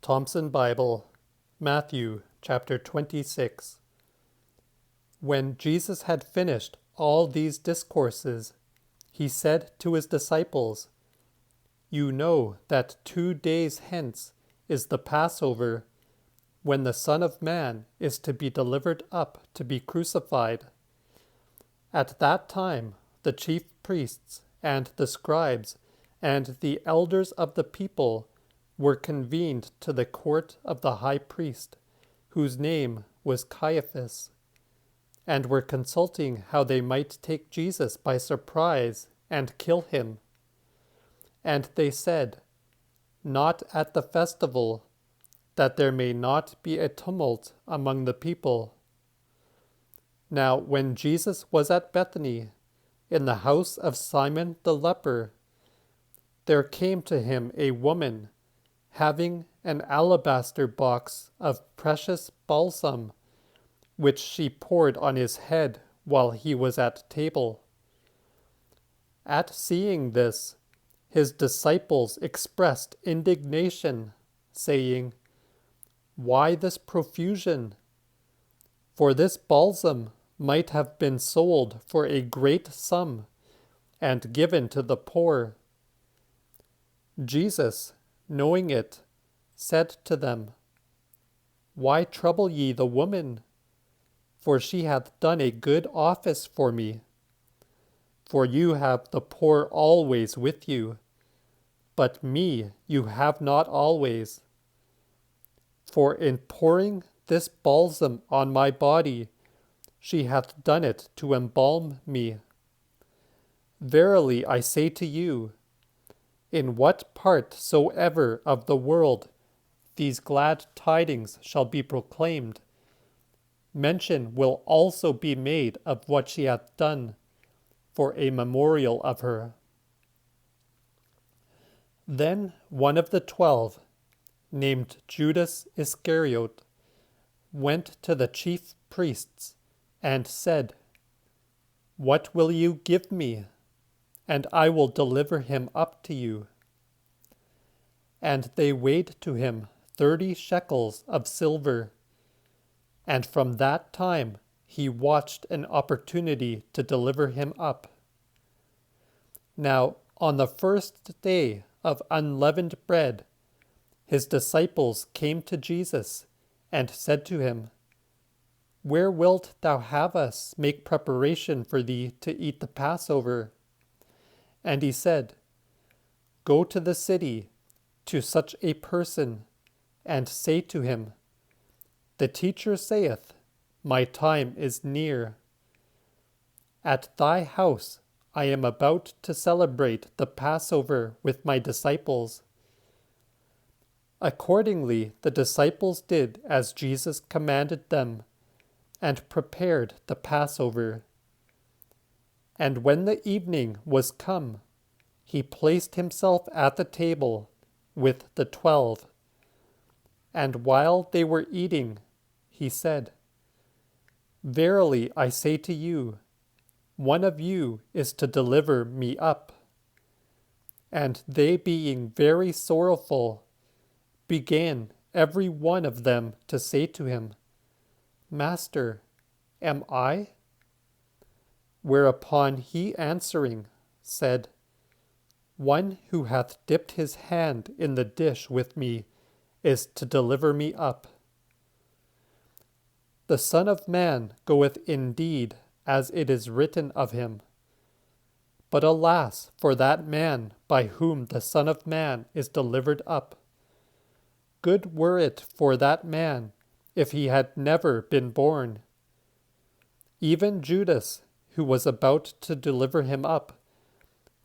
Thomson Bible, Matthew chapter 26. When Jesus had finished all these discourses, he said to his disciples, "You know that 2 days hence is the Passover, when the Son of Man is to be delivered up to be crucified. At that time the chief priests and the scribes and the elders of the people were convened to the court of the high priest, whose name was Caiaphas, and were consulting how they might take Jesus by surprise and kill him. And they said, 'Not at the festival, that there may not be a tumult among the people.' Now when Jesus was at Bethany, in the house of Simon the leper, there came to him a woman, having an alabaster box of precious balsam, which she poured on his head while he was at table. At seeing this, his disciples expressed indignation, saying, 'Why this profusion? For this balsam might have been sold for a great sum, and given to the poor.' Jesus, knowing it, said to them, 'Why trouble ye the woman? For she hath done a good office for me. For you have the poor always with you, but me you have not always. For in pouring this balsam on my body, she hath done it to embalm me. Verily I say to you, in what part soever of the world these glad tidings shall be proclaimed, mention will also be made of what she hath done, for a memorial of her.' Then one of the 12, named Judas Iscariot, went to the chief priests and said, 'What will you give me? And I will deliver him up to you.' And they weighed to him 30 shekels of silver. And from that time he watched an opportunity to deliver him up. Now on the first day of unleavened bread, his disciples came to Jesus and said to him, 'Where wilt thou have us make preparation for thee to eat the Passover?' And he said, 'Go to the city, to such a person, and say to him, The teacher saith, My time is near. At thy house I am about to celebrate the Passover with my disciples.' Accordingly the disciples did as Jesus commanded them, and prepared the Passover. And when the evening was come, he placed himself at the table with the 12. And while they were eating, he said, 'Verily I say to you, one of you is to deliver me up.' And they, being very sorrowful, began every one of them to say to him, 'Master, am I?' Whereupon he answering said, 'One who hath dipped his hand in the dish with me is to deliver me up. The Son of Man goeth indeed as it is written of him. But alas for that man by whom the Son of Man is delivered up. Good were it for that man if he had never been born.' Even Judas, who was about to deliver him up,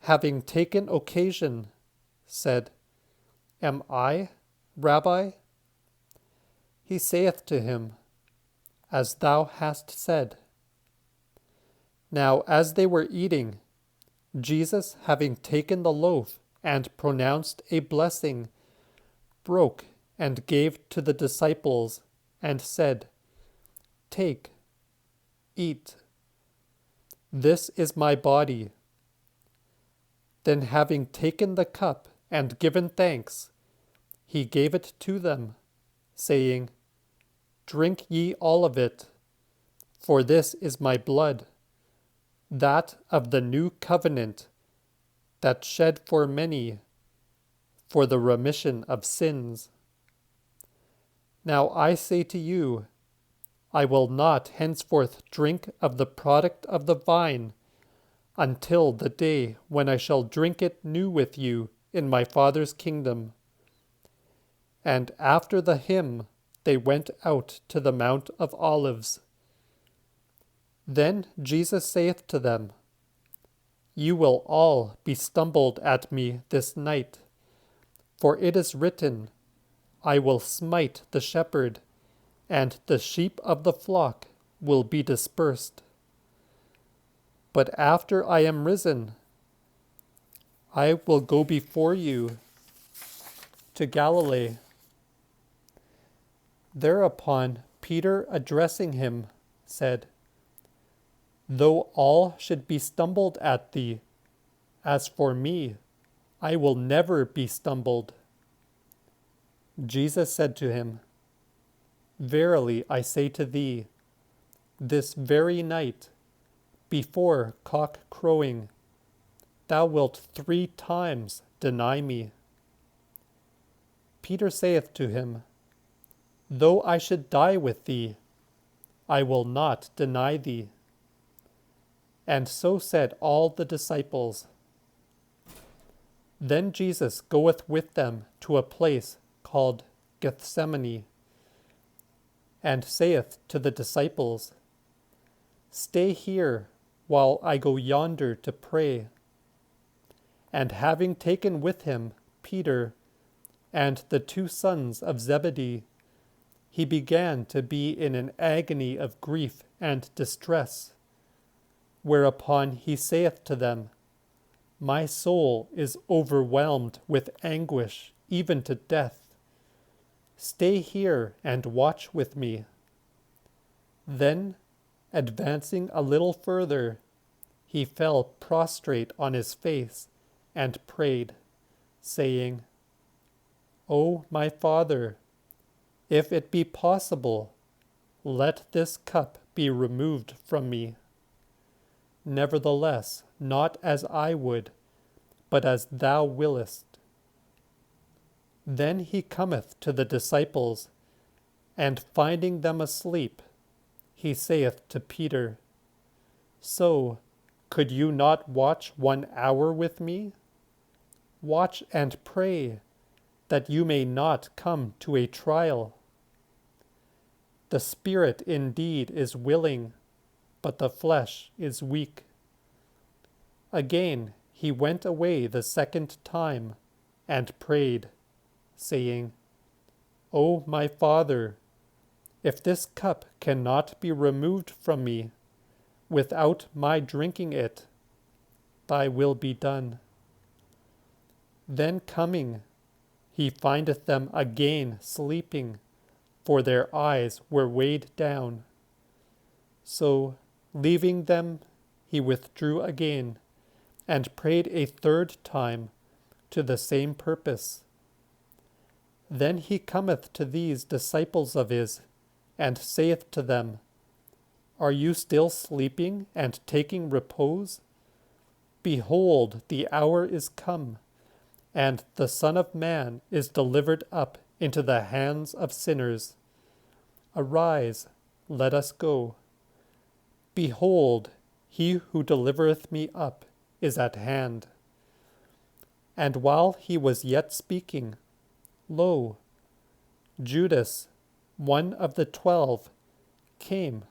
having taken occasion, said, 'Am I, Rabbi?' He saith to him, 'As thou hast said.' Now as they were eating, Jesus, having taken the loaf and pronounced a blessing, broke and gave to the disciples, and said, 'Take, eat. This is my body.' Then having taken the cup and given thanks, he gave it to them, saying, "Drink ye all of it, for this is my blood, that of the new covenant, that shed for many for the remission of sins. Now I say to you, I will not henceforth drink of the product of the vine until the day when I shall drink it new with you in my Father's kingdom." And after the hymn, they went out to the Mount of Olives. Then Jesus saith to them, "You will all be stumbled at me this night, for it is written, I will smite the shepherd, and the sheep of the flock will be dispersed. But after I am risen, I will go before you to Galilee." Thereupon Peter, addressing him, said, "Though all should be stumbled at thee, as for me, I will never be stumbled." Jesus said to him, "Verily I say to thee, this very night, before cock crowing, thou wilt 3 times deny me." Peter saith to him, "Though I should die with thee, I will not deny thee." And so said all the disciples. Then Jesus goeth with them to a place called Gethsemane, and saith to the disciples, "Stay here, while I go yonder to pray." And having taken with him Peter and the 2 sons of Zebedee, he began to be in an agony of grief and distress. Whereupon he saith to them, "My soul is overwhelmed with anguish, even to death. Stay here and watch with me." Then, advancing a little further, he fell prostrate on his face and prayed, saying, "O my Father, if it be possible, let this cup be removed from me. Nevertheless, not as I would, but as thou willest." Then he cometh to the disciples, and finding them asleep, he saith to Peter, "So, could you not watch 1 hour with me? Watch and pray, that you may not come to a trial. The spirit indeed is willing, but the flesh is weak." Again he went away the 2nd time, and prayed, saying, "O my Father, if this cup cannot be removed from me, without my drinking it, thy will be done." Then coming, he findeth them again sleeping, for their eyes were weighed down. So, leaving them, he withdrew again, and prayed a 3rd time to the same purpose. Then he cometh to these disciples of his, and saith to them, "Are you still sleeping and taking repose? Behold, the hour is come, and the Son of Man is delivered up into the hands of sinners. Arise, let us go. Behold, he who delivereth me up is at hand." And while he was yet speaking, lo, Judas, one of the 12, came,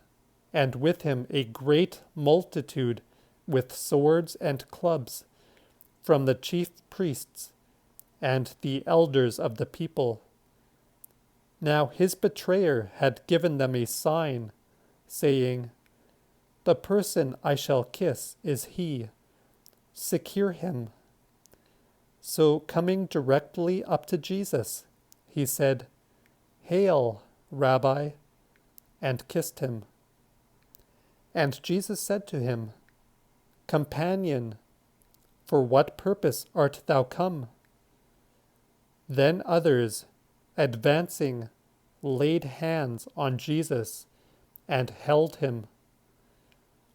and with him a great multitude with swords and clubs, from the chief priests and the elders of the people. Now his betrayer had given them a sign, saying, "The person I shall kiss is he. Secure him." So coming directly up to Jesus, he said, "Hail, Rabbi," and kissed him. And Jesus said to him, "Companion, for what purpose art thou come?" Then others, advancing, laid hands on Jesus and held him,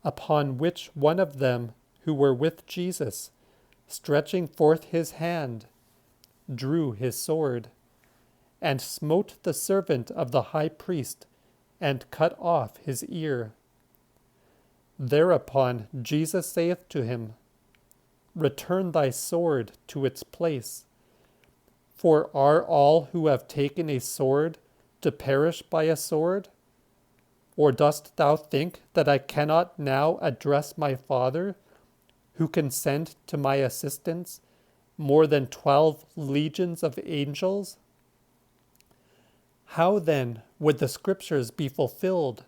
upon which one of them who were with Jesus, stretching forth his hand, drew his sword, and smote the servant of the high priest, and cut off his ear. Thereupon Jesus saith to him, Return thy sword to its place. For are all who have taken a sword to perish by a sword? Or dost thou think that I cannot now address my Father, who can send to my assistance more than 12 legions of angels? How then would the Scriptures be fulfilled,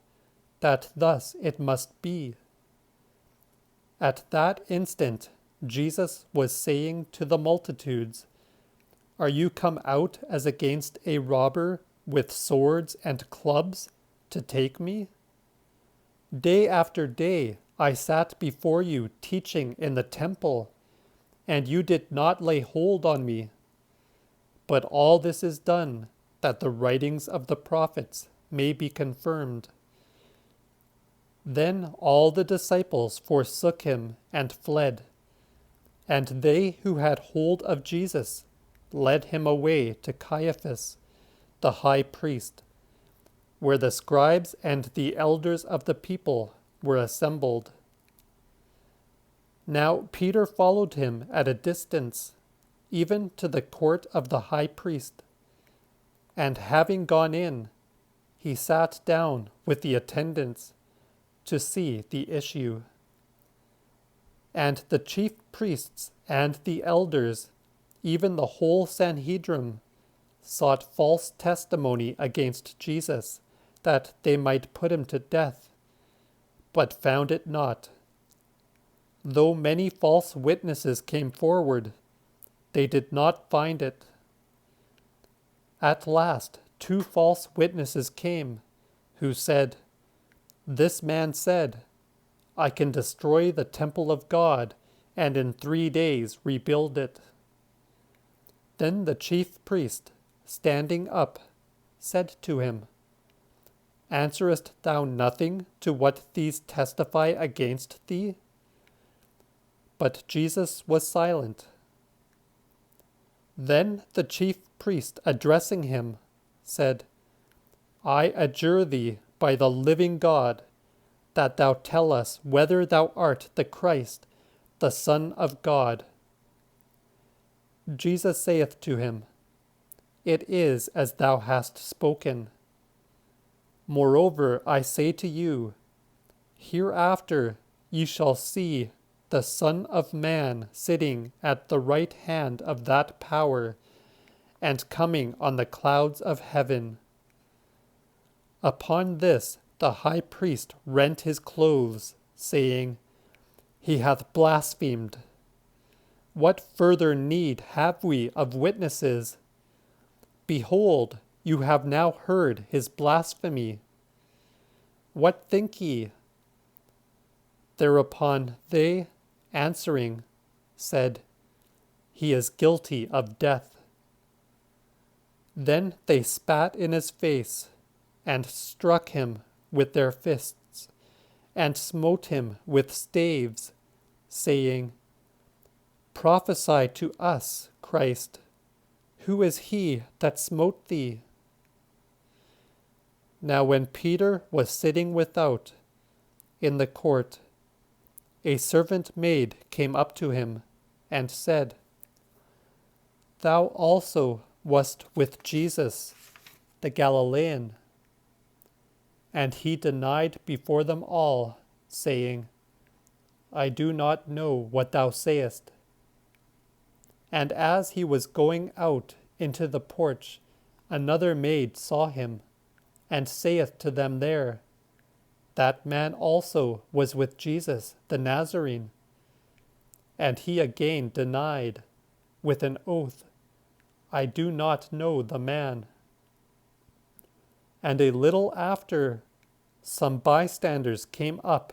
that thus it must be? At that instant Jesus was saying to the multitudes, Are you come out as against a robber with swords and clubs to take me? Day after day I sat before you teaching in the temple, and you did not lay hold on me. But all this is done, that the writings of the prophets may be confirmed. Then all the disciples forsook him and fled. And they who had hold of Jesus led him away to Caiaphas, the high priest, where the scribes and the elders of the people were assembled. Now Peter followed him at a distance, even to the court of the high priest. And having gone in, he sat down with the attendants to see the issue. And the chief priests and the elders, even the whole Sanhedrin, sought false testimony against Jesus, that they might put him to death, but found it not. Though many false witnesses came forward, they did not find it. At last 2 false witnesses came, who said, This man said, I can destroy the temple of God, and in 3 days rebuild it. Then the chief priest, standing up, said to him, Answerest thou nothing to what these testify against thee? But Jesus was silent. Then the chief priest, addressing him, said, I adjure thee by the living God, that thou tell us whether thou art the Christ, the Son of God. Jesus saith to him, It is as thou hast spoken. Moreover, I say to you, hereafter ye shall see the Son of Man sitting at the right hand of that power, and coming on the clouds of heaven. Upon this the high priest rent his clothes, saying, He hath blasphemed. What further need have we of witnesses? Behold, you have now heard his blasphemy. What think ye? Thereupon they, answering, said, He is guilty of death. Then they spat in his face, and struck him with their fists, and smote him with staves, saying, Prophesy to us, Christ. Who is he that smote thee? Now when Peter was sitting without, in the court, a servant maid came up to him, and said, Thou also wast with Jesus, the Galilean. And he denied before them all, saying, I do not know what thou sayest. And as he was going out into the porch, another maid saw him, and saith to them there, That man also was with Jesus the Nazarene. And he again denied, with an oath, I do not know the man. And a little after, some bystanders came up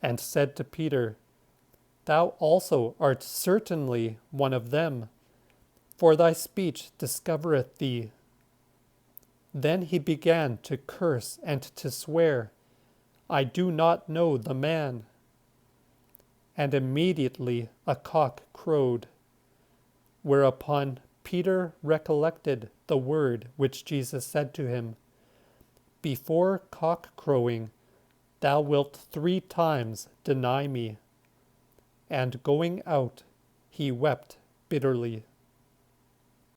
and said to Peter, Thou also art certainly one of them, for thy speech discovereth thee. Then he began to curse and to swear, "I do not know the man." And immediately a cock crowed, whereupon Peter recollected the word which Jesus said to him, "Before cock crowing, thou wilt 3 times deny me." And going out, he wept bitterly.